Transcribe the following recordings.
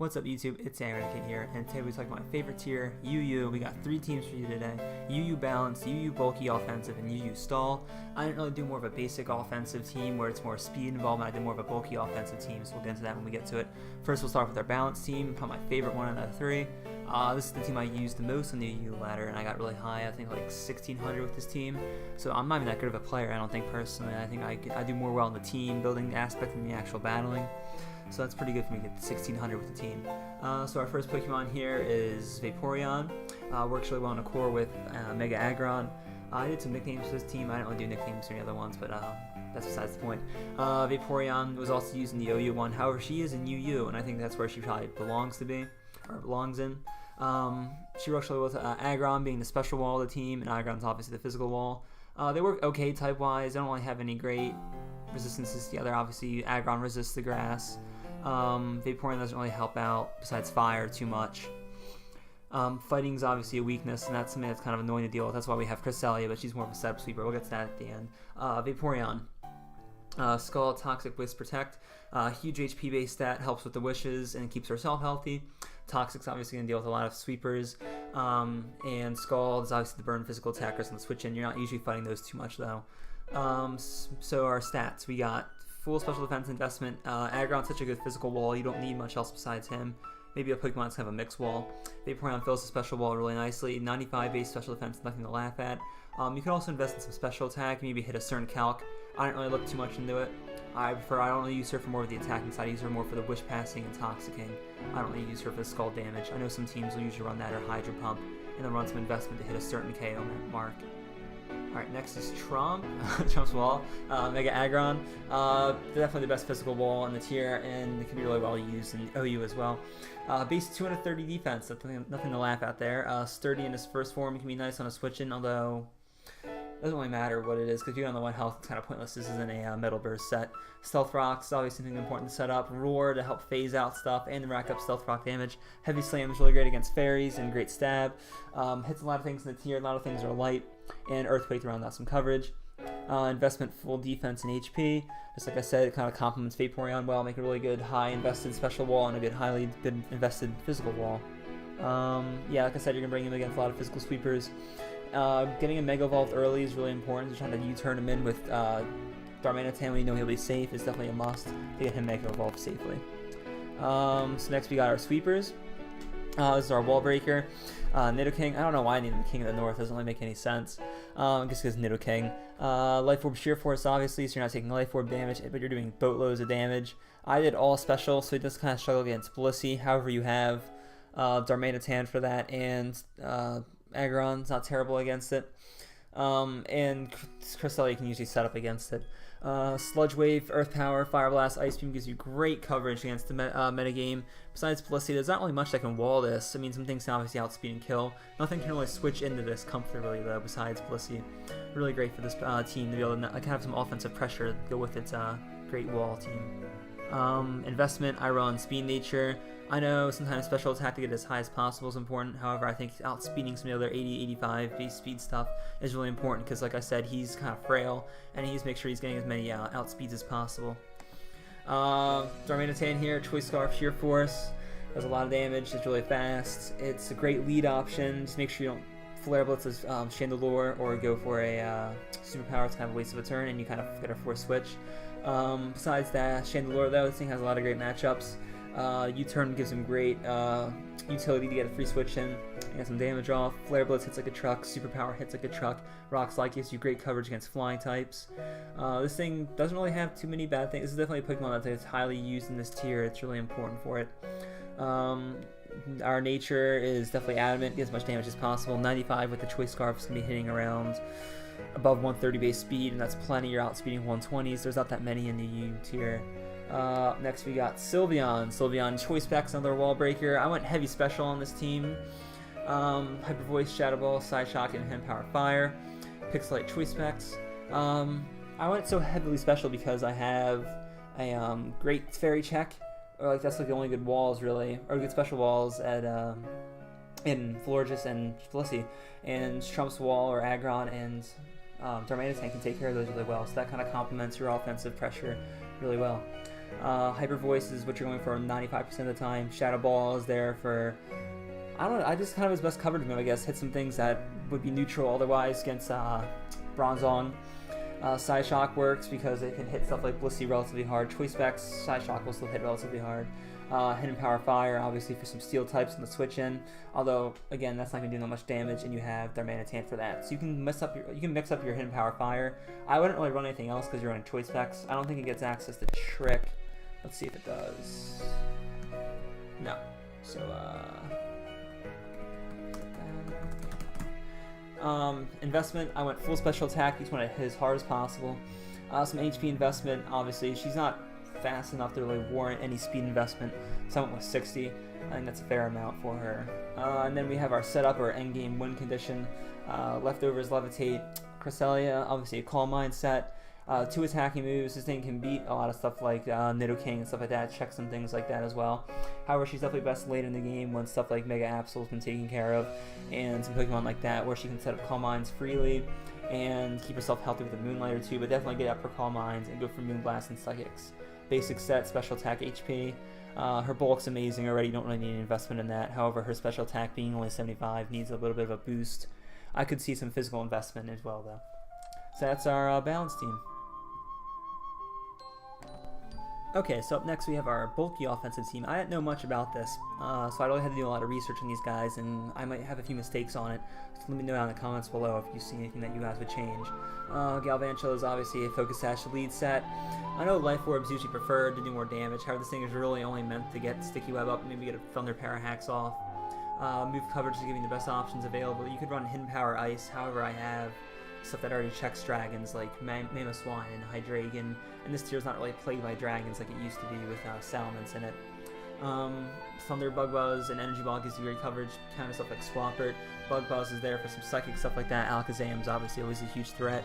What's up YouTube, it's Kid here, and today we're talking about my favorite tier, UU. We got 3 teams for you today. UU Balanced, UU Bulky Offensive, and UU Stall. I didn't really do more of a basic offensive team where it's more speed involved, and I did more of a bulky offensive team, so we'll get into that when we get to it. First we'll start with our Balanced team, probably my favorite one out of the 3. This is the team I used the most on the UU ladder, and I got really high, I think like 1600 with this team. So I'm not even that good of a player, I don't think personally. I think I do more well in the team building aspect than the actual battling. So that's pretty good for me to get 1600 with the team. So our first Pokemon here is Vaporeon. Works really well in a core with Mega Aggron. I did some nicknames for this team. I didn't really do nicknames for any other ones, but that's besides the point. Vaporeon was also used in the OU one. However, she is in UU, and I think that's where she probably belongs in. She works really well with Aggron being the special wall of the team, and Aggron's obviously the physical wall. They work okay type-wise. They don't really have any great resistances together. Obviously, Aggron resists the grass. Vaporeon doesn't really help out besides fire too much. Fighting's obviously a weakness, and that's something that's kind of annoying to deal with. That's why we have Cresselia, but she's more of a setup sweeper. We'll get to that at the end. Vaporeon. Skull, Toxic, Wisp, Protect. Huge HP based stat, helps with the wishes and keeps herself healthy. Toxic's obviously going to deal with a lot of sweepers. And Skull is obviously the burn physical attackers on the switch in. You're not usually fighting those too much though. So our stats, we got full special defense investment. Aggron's such a good physical wall, you don't need much else besides him. Maybe a Pokemon that's kind of a mixed wall. Vaporeon fills the special wall really nicely. 95 base special defense, nothing to laugh at. You can also invest in some special attack, maybe hit a certain calc. I didn't really look too much into it. I don't really use her for more of the attacking side. I use her more for the wish passing and toxicking. I don't really use her for the skull damage. I know some teams will usually run that or Hydro Pump, and then run some investment to hit a certain KO mark. Alright, next is Trump. Trump's wall. Mega Aggron. Definitely the best physical wall in the tier, and it can be really well used in OU as well. Base 230 defense, that's nothing to laugh at there. Sturdy in his first form can be nice on a switch-in, although it doesn't really matter what it is, because if you're on the 1 health, it's kind of pointless. This isn't a Metal Burst set. Stealth Rock's is obviously something important to set up. Roar to help phase out stuff and rack up Stealth Rock damage. Heavy Slam is really great against fairies, and Great Stab. Hits a lot of things in the tier, a lot of things are light. And Earthquake to round out some coverage. Investment full defense and HP. Just like I said, it kind of complements Vaporeon well, make a really good high invested special wall and a good highly good invested physical wall. Yeah, like I said, you're going to bring him against a lot of physical sweepers. Getting a Mega Evolved early is really important. Just trying to U-turn him in with Darmanitan when you know he'll be safe is definitely a must to get him Mega Evolved safely. So next we got our sweepers. This is our Wall Breaker. Nidoking, I don't know why I named him King of the North, doesn't really make any sense. Just because Nidoking. Life Orb Sheer Force, obviously, so you're not taking Life Orb damage, but you're doing boatloads of damage. I did all special, so he does kind of struggle against Blissey. However, you have Darmanitan for that, and Aggron's not terrible against it. And Cresselia can usually set up against it. Sludge Wave, Earth Power, Fire Blast, Ice Beam gives you great coverage against the metagame. Besides Blissey, there's not really much that can wall this. I mean, some things can obviously outspeed and kill. Nothing can really switch into this comfortably though, besides Blissey. Really great for this team to be able to kind of have some offensive pressure to go with its great wall team. Investment, I run Speed Nature. I know sometimes special attack to get as high as possible is important. However, I think outspeeding some of the other 80, 85 base speed stuff is really important because, like I said, he's kind of frail, and he needs to make sure he's getting as many outspeeds as possible. Darmanitan here, Choice Scarf, Sheer Force, does a lot of damage, it's really fast. It's a great lead option. Just make sure you don't Flare Blitz as Chandelure or go for a Superpower. It's kind of a waste of a turn, and you kind of get a force switch. Besides that, Chandelure though, this thing has a lot of great matchups. U-turn gives him great utility to get a free switch in and get some damage off. Flare Blitz hits like a truck, Superpower hits like a truck, Rock Slide gives you great coverage against flying types. This thing doesn't really have too many bad things. This is definitely a Pokemon that's highly used in this tier. It's really important for it. Our Nature is definitely adamant, get as much damage as possible. 95 with the Choice Scarf is going to be hitting around above 130 base speed, and that's plenty. You're outspeeding 120s. There's not that many in the U tier. Next we got Sylveon. Sylveon Choice Specs, another Wall Breaker. I went heavy special on this team. Hyper Voice, Shadow Ball, Side Shock, and Hand Power Fire. Pixelite Choice Specs. I went so heavily special because I have a great Fairy Check. Or like that's like the only good walls really, or good special walls at in Florges and Blissey, and Trump's wall or Aggron and Darmanitan can take care of those really well. So that kind of complements your offensive pressure really well. Hyper Voice is what you're going for 95% of the time. Shadow Ball is there for, I don't know, I just kind of his best coverage move, I guess. Hit some things that would be neutral otherwise against Bronzong. Side Shock works because it can hit stuff like Blissey relatively hard. Choice Specs, Side Shock will still hit relatively hard. Hidden Power Fire, obviously for some steel types in the switch in. Although again, that's not gonna do that much damage, and you have Darmanitan for that. So you can mix up your Hidden Power Fire. I wouldn't really run anything else because you're running Choice Specs. I don't think it gets access to Trick. Let's see if it does. No. So investment, I went full special attack. Each one to hit as hard as possible. Some HP investment. Obviously, she's not fast enough to really warrant any speed investment, so I went with 60. I think that's a fair amount for her. And then we have our setup or endgame win condition. Leftovers, Levitate, Cresselia, obviously a Calm Mind set. 2 attacking moves. This thing can beat a lot of stuff like Nidoking and stuff like that. Check some things like that as well. However, she's definitely best late in the game when stuff like Mega Absol's been taken care of, and some Pokemon like that where she can set up Calm Minds freely and keep herself healthy with a Moonlight or 2, but definitely get up for Calm Minds and go for Moonblast and Psychics. Basic set, special attack HP. Her bulk's amazing already, you don't really need any investment in that. However, her special attack being only 75 needs a little bit of a boost. I could see some physical investment as well though. So that's our balance team. Okay, so up next we have our bulky offensive team. I didn't know much about this, so I really had to do a lot of research on these guys, and I might have a few mistakes on it. So let me know down in the comments below if you see anything that you guys would change. Galvantula is obviously a Focus Sash lead set. I know Life Orb's usually preferred to do more damage, however this thing is really only meant to get Sticky Web up and maybe get a Thunder Parahacks off. Move coverage is giving the best options available. You could run Hidden Power Ice, however I have stuff that already checks dragons like Mamoswine and Hydreigon, and this tier is not really plagued by dragons like it used to be with Salamence in it. Thunder, Bug Buzz, and Energy Ball gives you great coverage, kind of stuff like Swampert. Bug Buzz is there for some psychic stuff like that. Alakazam is obviously always a huge threat.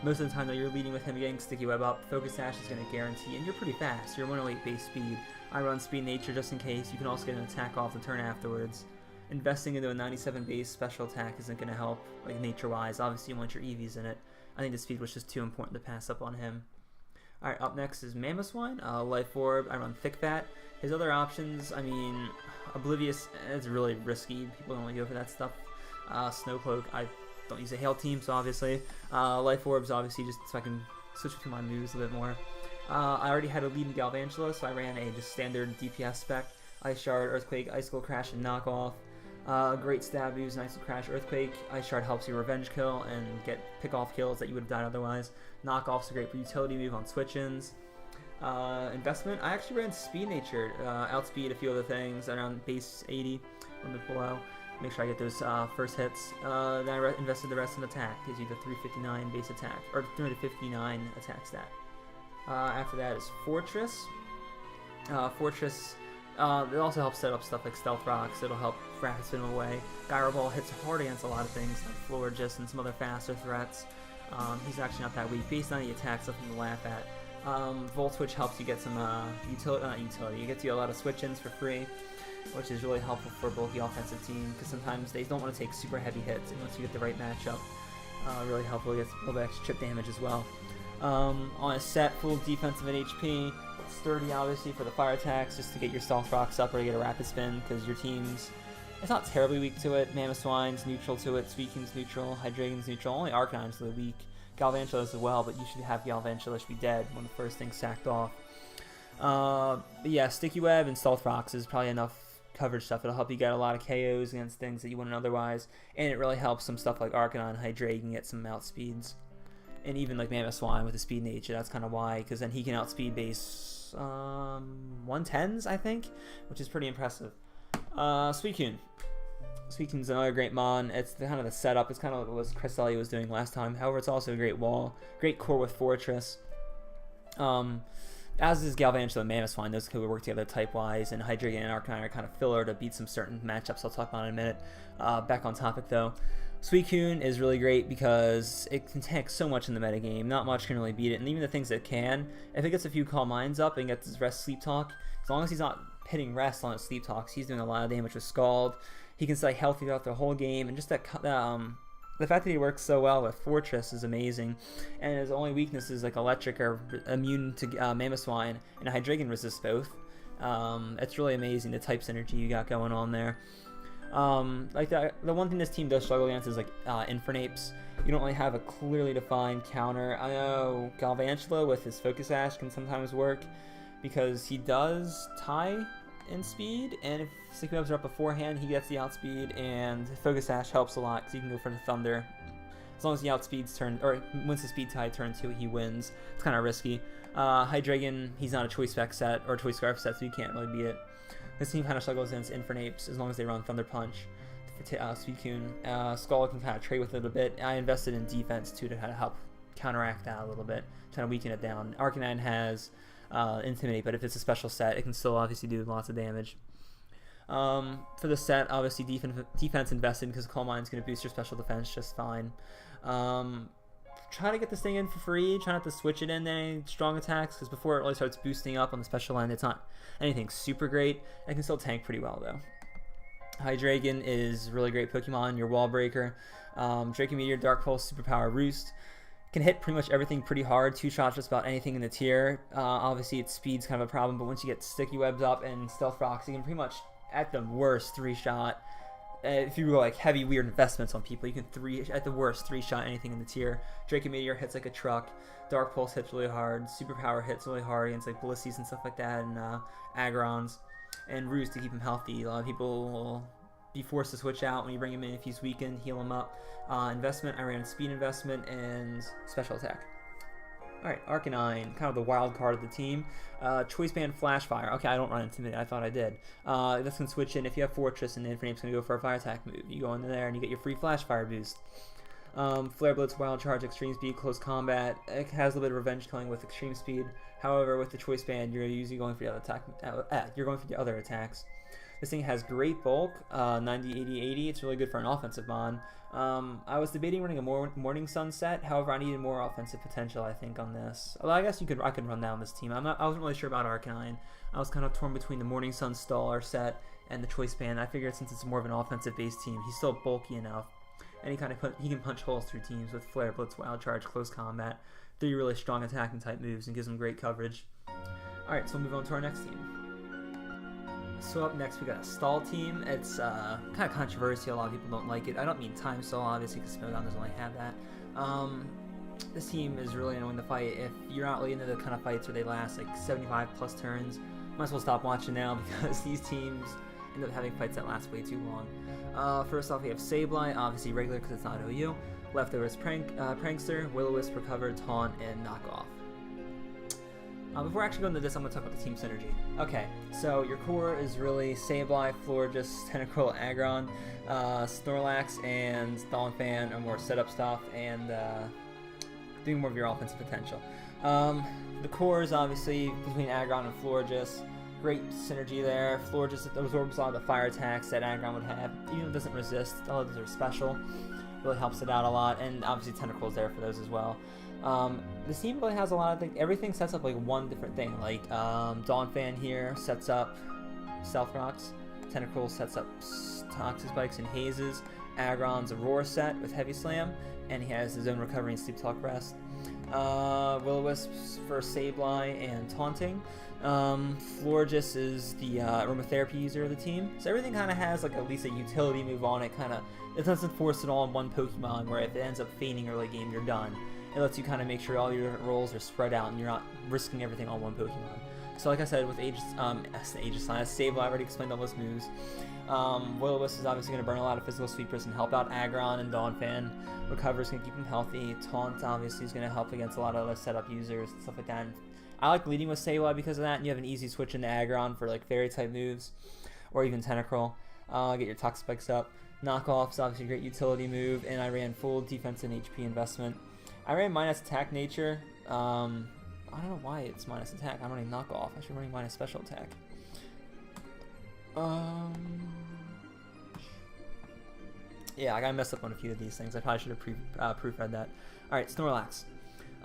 Most of the time though, you're leading with him getting Sticky Web up. Focus Sash is going to guarantee, and you're pretty fast. You're 108 base speed. I run Speed Nature just in case. You can also get an attack off the turn afterwards. Investing into a 97 base special attack isn't going to help, like nature-wise. Obviously, you want your EVs in it. I think the speed was just too important to pass up on him. Alright, up next is Mamoswine, Life Orb. I run Thick Fat. His other options, I mean, Oblivious, it's really risky. People don't really go for that stuff. Snowcloak, I don't use a Hail Team, so obviously. Life Orbs, obviously, just so I can switch between my moves a bit more. I already had a lead in Galvantula, so I ran a just standard DPS spec. Ice Shard, Earthquake, Icicle Crash, and Knockoff. Great stab moves, Icicle Crash, Earthquake. Ice Shard helps you revenge kill and pick off kills that you would have died otherwise. Knockoff's a great utility move on switch-ins. Investment, I actually ran Speed Nature, outspeed a few other things around base 80, a little bit below. Make sure I get those first hits. Then I invested the rest in attack, gives you the 359 base attack, or 359 attack stat. After that is Fortress. Fortress, it also helps set up stuff like Stealth Rocks. It'll help rapid spin away. Gyro Ball hits hard against a lot of things like Florges and some other faster threats. He's actually not that weak. Based on the attacks, nothing to laugh at. Volt Switch helps you get some utility. It gets you a lot of switch-ins for free, which is really helpful for a bulky offensive team because sometimes they don't want to take super heavy hits, and once you get the right matchup, really helpful. It gets a little bit extra chip damage as well. On a set, full defensive and HP. Sturdy, obviously, for the fire attacks, just to get your Stealth Rocks up or to get a rapid spin, because your team's, it's not terribly weak to it. Mamoswine's neutral to it, Suicune's neutral, Hydreigon's neutral, only Arcanine's really weak. Galvantula as well, but you should have Galvantula should be dead when the first thing's sacked off. But yeah, Sticky Web and Stealth Rocks is probably enough coverage stuff. It'll help you get a lot of KOs against things that you wouldn't otherwise, and it really helps some stuff like Arcanine and Hydreigon get some outspeeds. And even like Mamoswine with the Speed Nature, that's kind of why, because then he can outspeed base 110s, I think, which is pretty impressive. Suicune. Suicune's another great mon. It's kind of the setup. It's kind of what Cresselia was doing last time. However, it's also a great wall. Great core with Fortress. As is Galvantula and Mamoswine. Those could work together type-wise. And Hydreigon and Arcanine are kind of filler to beat some certain matchups I'll talk about in a minute. Back on topic, though. Suicune is really great because it can tank so much in the metagame. Not much can really beat it. And even the things that can, if it gets a few Calm Minds up and gets his Rest Sleep Talk, as long as he's not hitting Rest on his Sleep Talks, he's doing a lot of damage with Scald. He can stay healthy throughout the whole game, and just that The fact that he works so well with Fortress is amazing, and his only weakness is like Electric or immune to Mamoswine, and Hydreigon resists both. It's really amazing the type synergy you got going on there. Like the one thing this team does struggle against is like Infernapes. You don't really have a clearly defined counter. I know Galvantula with his Focus Sash can sometimes work because he does tie in speed, and if Sticky Webs are up beforehand, he gets the outspeed, and Focus Sash helps a lot because he can go for the Thunder. As long as he outspeeds turn, or once the speed tie turn 2, he wins. It's kind of risky. Hydreigon, he's not a Choice Spec set or Choice Scarf set, so you can't really beat it. This team kind of struggles against Infernapes as long as they run Thunder Punch. Suicune. Skull can kind of trade with it a bit. I invested in defense too to kind of help counteract that a little bit, trying to weaken it down. Arcanine has Intimidate, but if it's a special set, it can still obviously do lots of damage. For the set, obviously defense invested because Calm Mind's going to boost your special defense just fine. Try to get this thing in for free. Try not to switch it in any strong attacks because before it really starts boosting up on the special end, it's not anything super great. It can still tank pretty well though. Hydreigon is really great Pokemon, your wall breaker. Draco Meteor, Dark Pulse, Superpower, Roost. Can hit pretty much everything pretty hard, 2-shot just about anything in the tier. Obviously its speed's kind of a problem, but once you get Sticky Webs up and Stealth Rocks, you can pretty much, at the worst, 3-shot. If you go like heavy weird investments on people, you can at the worst 3-shot anything in the tier. Draco Meteor hits like a truck. Dark Pulse hits really hard. Superpower hits really hard against like Blissey's and stuff like that, and Agrons. And Roost to keep him healthy. A lot of people will be forced to switch out when you bring him in if he's weakened, heal him up. Investment, I ran speed investment and special attack. Alright, Arcanine, kind of the wild card of the team. Choice Band Flash Fire. Okay, I don't run Intimidate, I thought I did. This can switch in if you have Fortress and Infernape's going to go for a fire attack move. You go into there and you get your free Flash Fire boost. Flare Blitz, Wild Charge, Extreme Speed, Close Combat. It has a little bit of revenge killing with Extreme Speed. However, with the Choice Band, you're usually going for the other attack. You're going for the other attacks. This thing has great bulk, 90, 80, 80. It's really good for an offensive mon. I was debating running a Morning Sun set. However, I needed more offensive potential, I think, on this. Well, I guess I could run down this team. I wasn't really sure about Arcanine. I was kind of torn between the Morning Sun Staller set and the Choice Band. I figured since it's more of an offensive-based team, he's still bulky enough, and he can punch holes through teams with Flare, Blitz, Wild Charge, Close Combat. 3 really strong attacking type moves and gives him great coverage. Alright, so we'll move on to our next team. So up next we got a Stall team. It's kind of controversial. A lot of people don't like it. I don't mean Time Stall, obviously, because Showdown doesn't really have that. This team is really annoying to fight. If you're not really into the kind of fights where they last like 75 plus turns, might as well stop watching now because these teams end up having fights that last way too long. First off, we have Sableye, obviously regular because it's not OU. Leftovers Prankster, Will-O-Wisp, Recover, Taunt, and Knockoff. Before actually going into this, I'm going to talk about the team synergy. Okay, so your core is really Sableye, Florges, Tentacruel, Aggron, Snorlax, and Donphan are more setup stuff and doing more of your offensive potential. The core is obviously between Aggron and Florges. Great synergy there. Florges absorbs a lot of the fire attacks that Aggron would have. Even if it doesn't resist, all of those are special. Really helps it out a lot, and obviously Tentacruel's there for those as well. This team really has a lot of things. Everything sets up like one different thing. Like Donphan here sets up Stealth Rocks. Tentacruel sets up Toxic Spikes and Hazes. Aggron's a Roar set with Heavy Slam, and he has his own Recovery and Sleep Talk Rest. Will-O-Wisp for Sableye and Taunting. Florges is the Aromatherapy user of the team. So everything kind of has like at least a utility move on it. It doesn't force it all in one Pokemon where if it ends up fading early game, you're done. It lets you kind of make sure all your different roles are spread out and you're not risking everything on one Pokemon. So like I said, with Sableye, I already explained all those moves. Will-O-Wisp is obviously going to burn a lot of physical sweepers and help out Aggron and Donphan. Recover's going to keep him healthy. Taunt obviously is going to help against a lot of other setup users and stuff like that. And I like leading with Sableye because of that, and you have an easy switch into Aggron for like fairy type moves, or even Tentacruel. Get your Toxic Spikes up. Knockoff's obviously a great utility move, and I ran full defense and HP investment. I ran minus attack nature. I don't know why it's minus attack. I'm running knockoff. I should be running minus special attack. Yeah, I got messed up on a few of these things. I probably should have proofread that. Alright, Snorlax.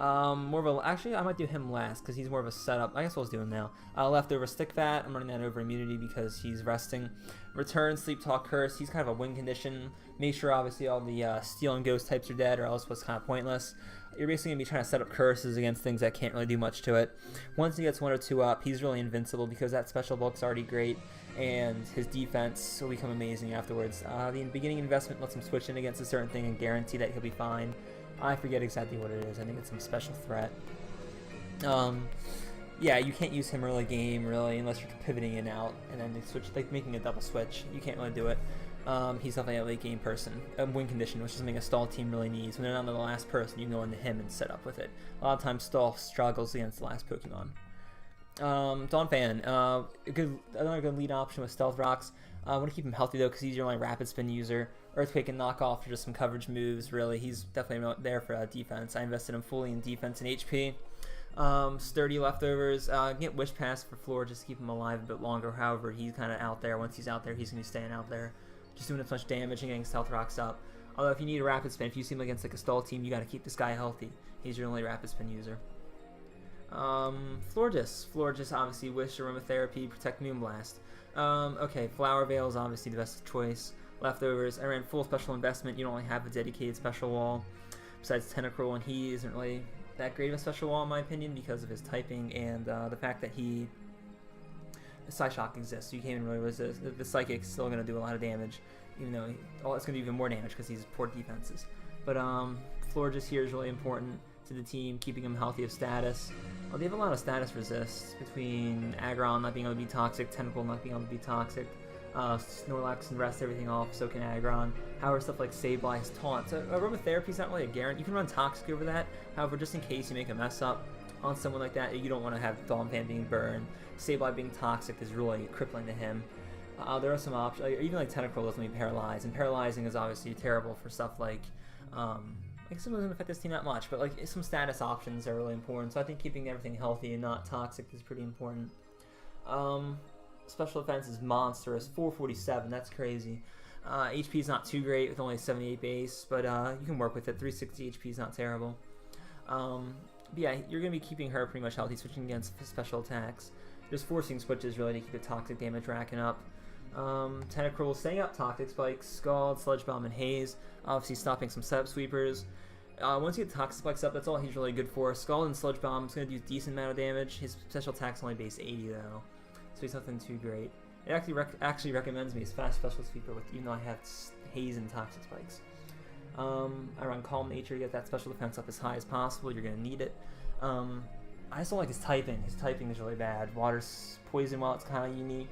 More of a, actually, I might do him last because he's more of a setup. I guess we'll just do him now. Leftover Stick Fat. I'm running that over immunity because he's resting. Return Sleep Talk Curse. He's kind of a win condition. Make sure obviously all the Steel and Ghost types are dead, or else it's kind of pointless. You're basically gonna be trying to set up curses against things that can't really do much to it. Once he gets 1 or 2 up, he's really invincible because that special bulk's already great, and his defense will become amazing afterwards. The beginning investment lets him switch in against a certain thing and guarantee that he'll be fine. I forget exactly what it is. I think it's some special threat. Yeah, you can't use him early game really unless you're pivoting in out and then they switch, like making a double switch. You can't really do it. He's definitely a late game person. A win condition, which is something a stall team really needs. When they're not the last person, you can go into him and set up with it. A lot of times stall struggles against the last Pokemon. Donphan, another good lead option with Stealth Rocks. I want to keep him healthy though because he's your only rapid spin user. Earthquake and knockoff are just some coverage moves really. He's definitely there for defense. I invested him fully in defense and HP. Sturdy Leftovers, get Wish Pass for Floor just to keep him alive a bit longer. However, he's kind of out there. Once he's out there, he's going to be staying out there, just doing as much damage and getting Stealth Rocks up. Although if you need a rapid spin, if you see him against like a stall team, you got to keep this guy healthy. He's your only rapid spin user. Florges obviously Wish, Aromatherapy, Protect, Moonblast. Okay, Flower Veil is obviously the best choice. Leftovers, I ran full special investment. You don't really have a dedicated special wall besides Tentacruel, and he isn't really that great of a special wall in my opinion because of his typing and the fact that the Psyshock exists, so you can't even really resist. The Psychic's still going to do a lot of damage, even though it's going to do even more damage because he's poor defenses. But Florges here is really important to the team, keeping him healthy of status. They have a lot of status resist between Aggron not being able to be toxic, Tentacle not being able to be toxic, Snorlax and rest everything off, so can Aggron. However, stuff like Sableye, Taunt. So Aromatherapy is not really a guarantee. You can run Toxic over that. However, just in case you make a mess up on someone like that, you don't want to have Donphan being burned. Sableye being toxic is really crippling to him. There are some options, even like Tentacruel doesn't be paralyzed, and paralyzing is obviously terrible for stuff like some doesn't affect this team that much, but like some status options are really important. So I think keeping everything healthy and not toxic is pretty important. Special defense is monstrous, 447. That's crazy. HP is not too great with only 78 base, but you can work with it. 360 HP is not terrible. But yeah, you're gonna be keeping her pretty much healthy, switching against special attacks. Just forcing switches really to keep the toxic damage racking up. Tentacruel staying up toxic spikes, Scald, Sludge Bomb, and Haze. Obviously stopping some setup sweepers. Once you get toxic spikes up, that's all he's really good for. Scald and Sludge Bomb is going to do a decent amount of damage. His special attack's only base 80 though, so he's nothing too great. It actually recommends me his fast special sweeper, even though I have Haze and toxic spikes. I run Calm Nature to get that special defense up as high as possible. You're going to need it. I just don't like his typing. His typing is really bad. Water's Poison, while it's kind of unique,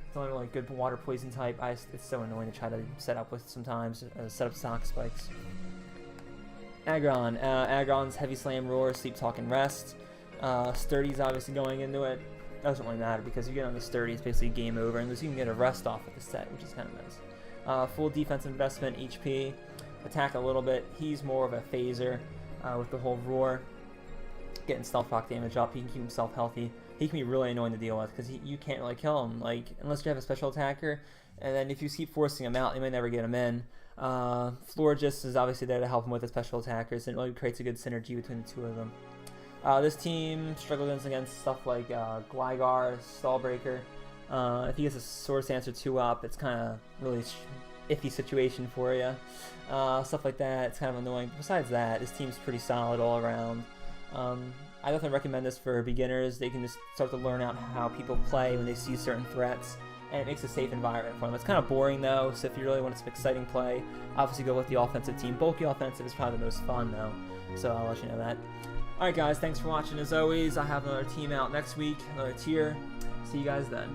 it's only really good water poison type. It's so annoying to try to set up with sometimes. Set up toxic spikes. Aggron. Aggron's Heavy Slam, Roar, Sleep Talk, and Rest. Sturdy's obviously going into it. Doesn't really matter because you get on the Sturdy, it's basically game over, unless you can get a Rest off with the set, which is kind of nice. Full defense investment, HP. Attack a little bit. He's more of a phaser with the whole Roar. Getting Stealth Rock damage up, he can keep himself healthy. He can be really annoying to deal with because you can't really kill him, like unless you have a special attacker. And then if you keep forcing him out, you might never get him in. Florges is obviously there to help him with the special attackers, and it really creates a good synergy between the two of them. This team struggles against stuff like Gligar, Stallbreaker. If he gets a Source Answer 2 up, it's kind of really iffy situation for you. Stuff like that, it's kind of annoying. But besides that, this team's pretty solid all around. I definitely recommend this for beginners. They can just start to learn out how people play when they see certain threats, and it makes a safe environment for them. It's kind of boring though, so if you really want some exciting play, obviously go with the offensive team. Bulky offensive is probably the most fun though, so I'll let you know that. Alright guys, thanks for watching as always. I have another team out next week, another tier. See you guys then.